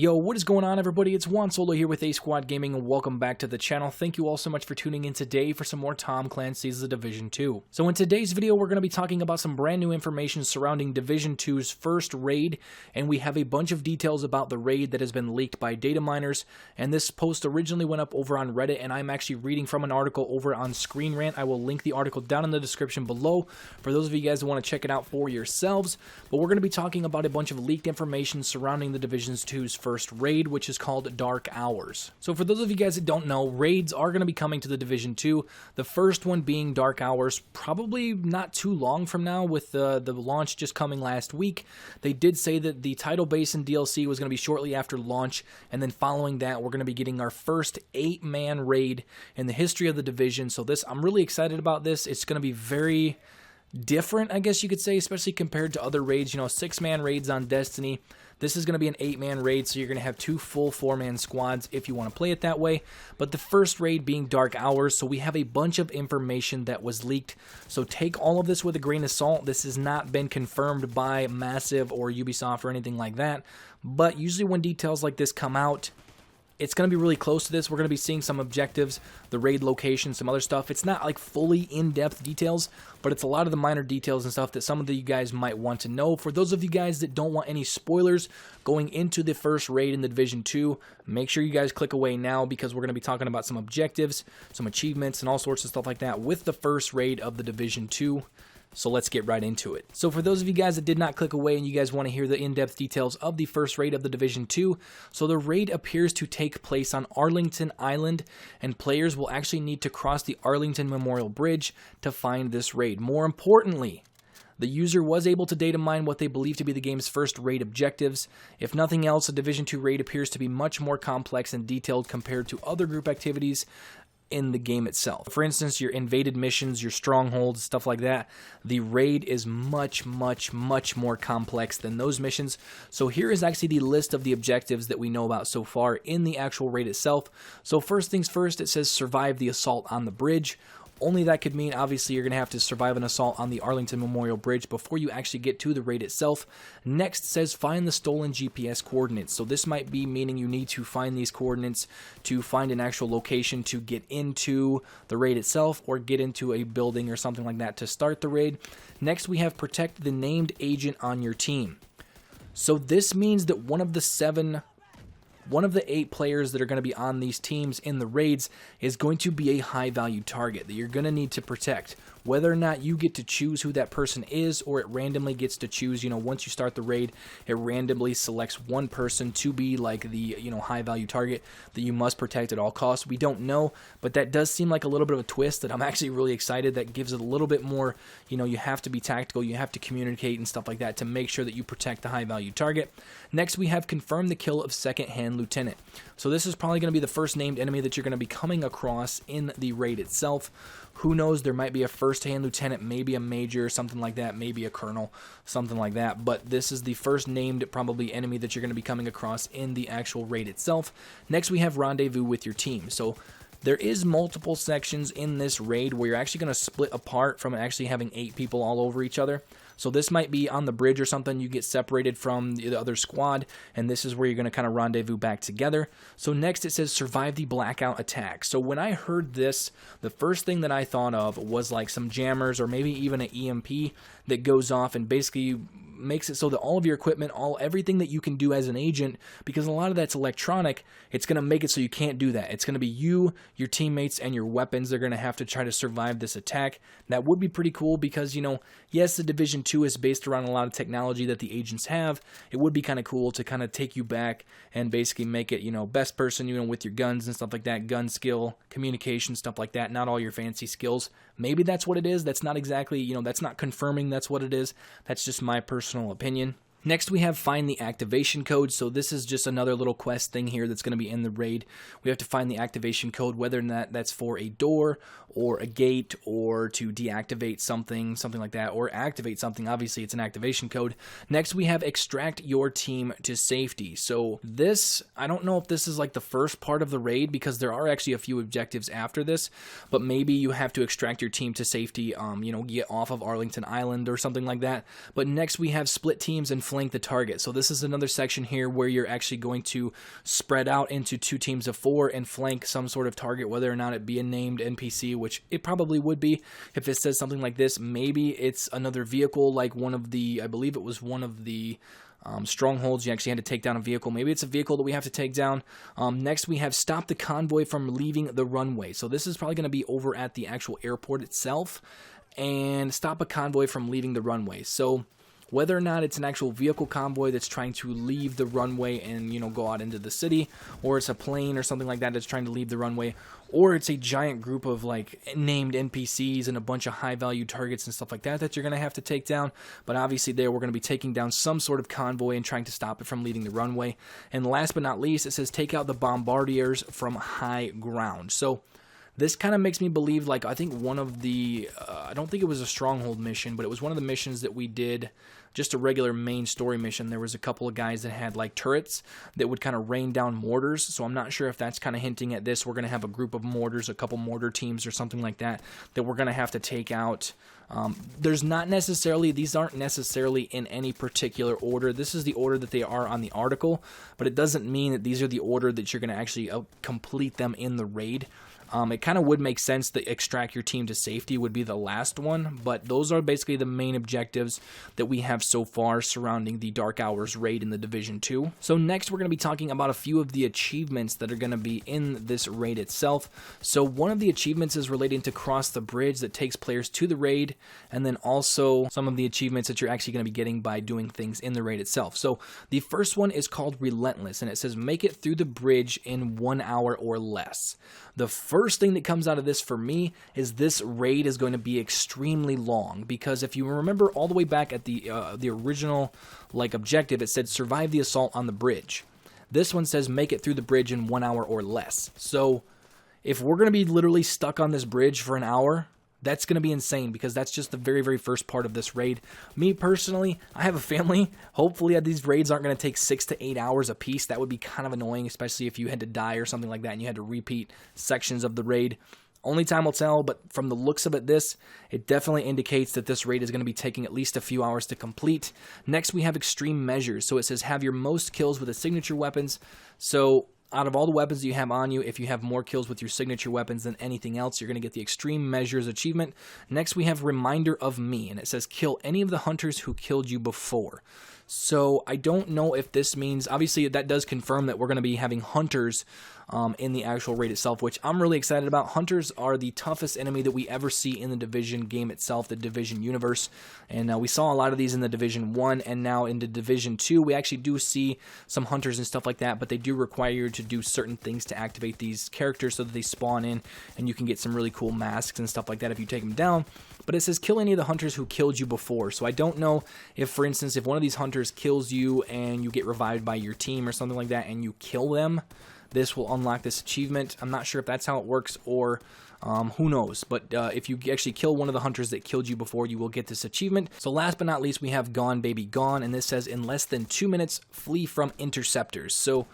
Yo, what is going on, everybody? It's Juan Solo here with A Squad Gaming, and welcome back to the channel. Thank you all so much for tuning in today for some more Tom Clancy's The Division 2. So in today's video, we're going to be talking about some brand new information surrounding Division 2's first raid, and we have a bunch of details about the raid that has been leaked by data miners, and this post originally went up over on Reddit, and I'm actually reading from an article over on Screen Rant. I will link the article down in the description below for those of you guys who want to check it out for yourselves, but we're going to be talking about a bunch of leaked information surrounding the Division 2's first raid, which is called Dark Hours. So for those of you guys that don't know, raids are going to be coming to the Division 2. The first one being Dark Hours, probably not too long from now, with the launch just coming last week. They did say that the Tidal Basin DLC was going to be shortly after launch, and then following that, we're going to be getting our first 8-man raid in the history of the Division. So I'm really excited about this. It's going to be very different, I guess you could say, especially compared to other raids. 6-man raids on Destiny. This is going to be an 8-man raid, so you're going to have 2 full 4-man squads if you want to play it that way. But the first raid being Dark Hours, so we have a bunch of information that was leaked. So take all of this with a grain of salt. This has not been confirmed by Massive or Ubisoft or anything like that. But usually when details like this come out, it's going to be really close to this. We're going to be seeing some objectives, the raid location, some other stuff. It's not like fully in-depth details, but it's a lot of the minor details and stuff that some of you guys might want to know. For those of you guys that don't want any spoilers going into the first raid in the Division 2, make sure you guys click away now, because we're going to be talking about some objectives, some achievements, and all sorts of stuff like that with the first raid of the Division 2. So let's get right into it. So for those of you guys that did not click away and you guys want to hear the in-depth details of the first raid of the Division 2, so the raid appears to take place on Arlington Island, and players will actually need to cross the Arlington Memorial Bridge to find this raid. More importantly, the user was able to data mine what they believe to be the game's first raid objectives. If nothing else, the Division 2 raid appears to be much more complex and detailed compared to other group activities in the game itself. For instance, your invaded missions, your strongholds, stuff like that, the raid is much more complex than those missions. So here is actually the list of the objectives that we know about so far in the actual raid itself. So first things first, it says survive the assault on the bridge. Only that could mean, obviously, you're going to have to survive an assault on the Arlington Memorial Bridge before you actually get to the raid itself. Next says find the stolen GPS coordinates. So this might be meaning you need to find these coordinates to find an actual location to get into the raid itself, or get into a building or something like that to start the raid. Next, we have protect the named agent on your team. So this means that one of the 8 players that are going to be on these teams in the raids is going to be a high-value target that you're going to need to protect. Whether or not you get to choose who that person is, or it randomly gets to choose, once you start the raid, it randomly selects one person to be like the, high-value target that you must protect at all costs. We don't know, but that does seem like a little bit of a twist that I'm actually really excited. That gives it a little bit more, you have to be tactical, you have to communicate and stuff like that to make sure that you protect the high-value target. Next, we have confirm the kill of second-hand lieutenant. So this is probably going to be the first named enemy that you're going to be coming across in the raid itself. Who knows, there might be a first-hand lieutenant, maybe a major, something like that, maybe a colonel, something like that. But this is the first named probably enemy that you're going to be coming across in the actual raid itself. Next, we have rendezvous with your team. So there is multiple sections in this raid where you're actually going to split apart from actually having 8 people all over each other. So this might be on the bridge or something. You get separated from the other squad, and this is where you're going to kind of rendezvous back together. So next it says survive the blackout attack. So when I heard this, the first thing that I thought of was like some jammers, or maybe even an EMP that goes off and basically makes it so that all of your equipment, everything that you can do as an agent, because a lot of that's electronic, it's going to make it so you can't do that. It's going to be you, your teammates, and your weapons. They're going to have to try to survive this attack. That would be pretty cool because, yes, the Division 2 is based around a lot of technology that the agents have. It would be kind of cool to kind of take you back and basically make it, best person, with your guns and stuff like that, gun skill, communication, stuff like that, not all your fancy skills. Maybe that's what it is. That's not exactly, that's not confirming that's what it is. That's just my personal opinion. Next, we have find the activation code. So this is just another little quest thing here that's going to be in the raid. We have to find the activation code, whether or not that's for a door or a gate, or to deactivate something like that, or activate something. Obviously, it's an activation code. Next, we have extract your team to safety. So this, I don't know if this is like the first part of the raid, because there are actually a few objectives after this, but maybe you have to extract your team to safety, get off of Arlington Island or something like that. But next, we have split teams and flank the target. So this is another section here where you're actually going to spread out into 2 teams of 4 and flank some sort of target, whether or not it be a named NPC, which it probably would be if it says something like this. Maybe it's another vehicle, like one of the, I believe it was one of the strongholds. You actually had to take down a vehicle. Maybe it's a vehicle that we have to take down. Next, we have stop the convoy from leaving the runway. So this is probably going to be over at the actual airport itself, and stop a convoy from leaving the runway. So whether or not it's an actual vehicle convoy that's trying to leave the runway and, you know, go out into the city, or it's a plane or something like that that's trying to leave the runway, or it's a giant group of like named NPCs and a bunch of high value targets and stuff like that that you're going to have to take down. But obviously there we're going to be taking down some sort of convoy and trying to stop it from leaving the runway. And last but not least, it says take out the bombardiers from high ground. So this kind of makes me believe, like, I think one of the, I don't think it was a stronghold mission, but it was one of the missions that we did, just a regular main story mission. There was a couple of guys that had like turrets that would kind of rain down mortars. So I'm not sure if that's kind of hinting at this. We're going to have a group of mortars, a couple mortar teams or something like that, that we're going to have to take out. There's not necessarily, these aren't necessarily in any particular order. This is the order that they are on the article, but it doesn't mean that these are the order that you're going to actually complete them in the raid. It kind of would make sense that extract your team to safety would be the last one, but those are basically the main objectives that we have so far surrounding the Dark Hours raid in the Division 2. So next we're going to be talking about a few of the achievements that are going to be in this raid itself. So one of the achievements is relating to cross the bridge that takes players to the raid, and then also some of the achievements that you're actually going to be getting by doing things in the raid itself. So the first one is called Relentless, and it says make it through the bridge in 1 hour or less. The first thing that comes out of this for me is this raid is going to be extremely long, because if you remember all the way back at the original like objective, it said survive the assault on the bridge. This one says make it through the bridge in 1 hour or less. So if we're going to be literally stuck on this bridge for an hour, that's going to be insane, because that's just the very, very first part of this raid. Me personally, I have a family. Hopefully these raids aren't going to take 6 to 8 hours a piece. That would be kind of annoying, especially if you had to die or something like that and you had to repeat sections of the raid. Only time will tell, but from the looks of it definitely indicates that this raid is going to be taking at least a few hours to complete. Next, we have extreme measures. So it says have your most kills with the signature weapons. So out of all the weapons that you have on you, if you have more kills with your signature weapons than anything else, you're going to get the Extreme Measures achievement. Next, we have Reminder of Me, and it says kill any of the hunters who killed you before. So I don't know if this means, obviously that does confirm that we're going to be having hunters in the actual raid itself, which I'm really excited about. Hunters are the toughest enemy that we ever see in the Division game itself, the Division universe, and we saw a lot of these in the Division 1, and now in the Division 2, we actually do see some hunters and stuff like that, but they do require you to do certain things to activate these characters so that they spawn in, and you can get some really cool masks and stuff like that if you take them down. But it says kill any of the hunters who killed you before. So I don't know if, for instance, if one of these hunters kills you and you get revived by your team or something like that and you kill them, this will unlock this achievement. I'm not sure if that's how it works, or who knows. But if you actually kill one of the hunters that killed you before, you will get this achievement. So last but not least, we have Gone Baby Gone, and this says in less than 2 minutes, flee from interceptors. So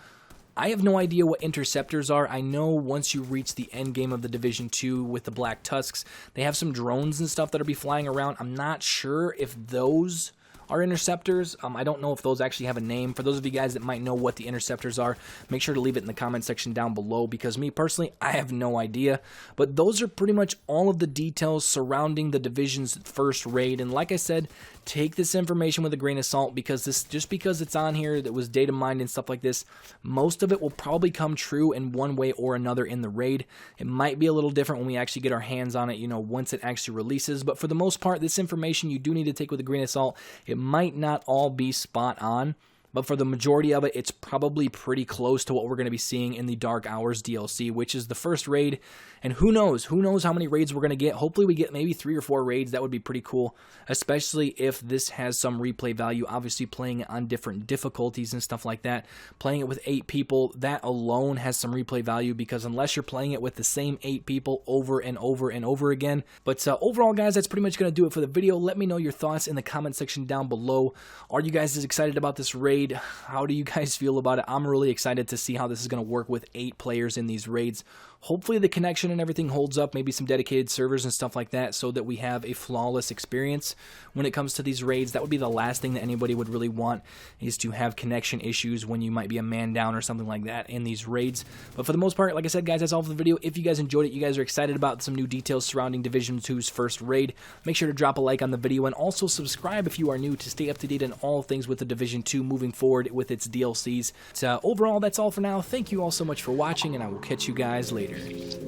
I have no idea what interceptors are. I know once you reach the end game of the Division 2 with the Black Tusks, they have some drones and stuff that'll be flying around. I'm not sure if those are interceptors. I don't know if those actually have a name. For those of you guys that might know what the interceptors are, make sure to leave it in the comment section down below, because me personally, I have no idea. But those are pretty much all of the details surrounding the Division's first raid. And like I said, take this information with a grain of salt, because this, just because it's on here that was data mined and stuff like this, most of it will probably come true in one way or another in the raid. It might be a little different when we actually get our hands on it, you know, once it actually releases. But for the most part, this information you do need to take with a grain of salt. It might not all be spot on, but for the majority of it, it's probably pretty close to what we're going to be seeing in the Dark Hours DLC, which is the first raid. And who knows how many raids we're going to get. Hopefully we get maybe 3 or 4 raids. That would be pretty cool, especially if this has some replay value. Obviously playing it on different difficulties and stuff like that. Playing it with 8 people, that alone has some replay value, because unless you're playing it with the same 8 people over and over and over again. But overall, guys, that's pretty much going to do it for the video. Let me know your thoughts in the comment section down below. Are you guys as excited about this raid raid. How do you guys feel about it? I'm really excited to see how this is going to work with 8 players in these raids. Hopefully the connection and everything holds up, maybe some dedicated servers and stuff like that, so that we have a flawless experience when it comes to these raids. That would be the last thing that anybody would really want, is to have connection issues when you might be a man down or something like that in these raids. But for the most part, like I said, guys, that's all for the video. If you guys enjoyed it, you guys are excited about some new details surrounding Division 2's first raid, make sure to drop a like on the video and also subscribe if you are new to stay up to date on all things with the Division 2 moving forward with its DLCs. So overall, that's all for now. Thank you all so much for watching, and I will catch you guys later.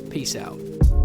Peace out.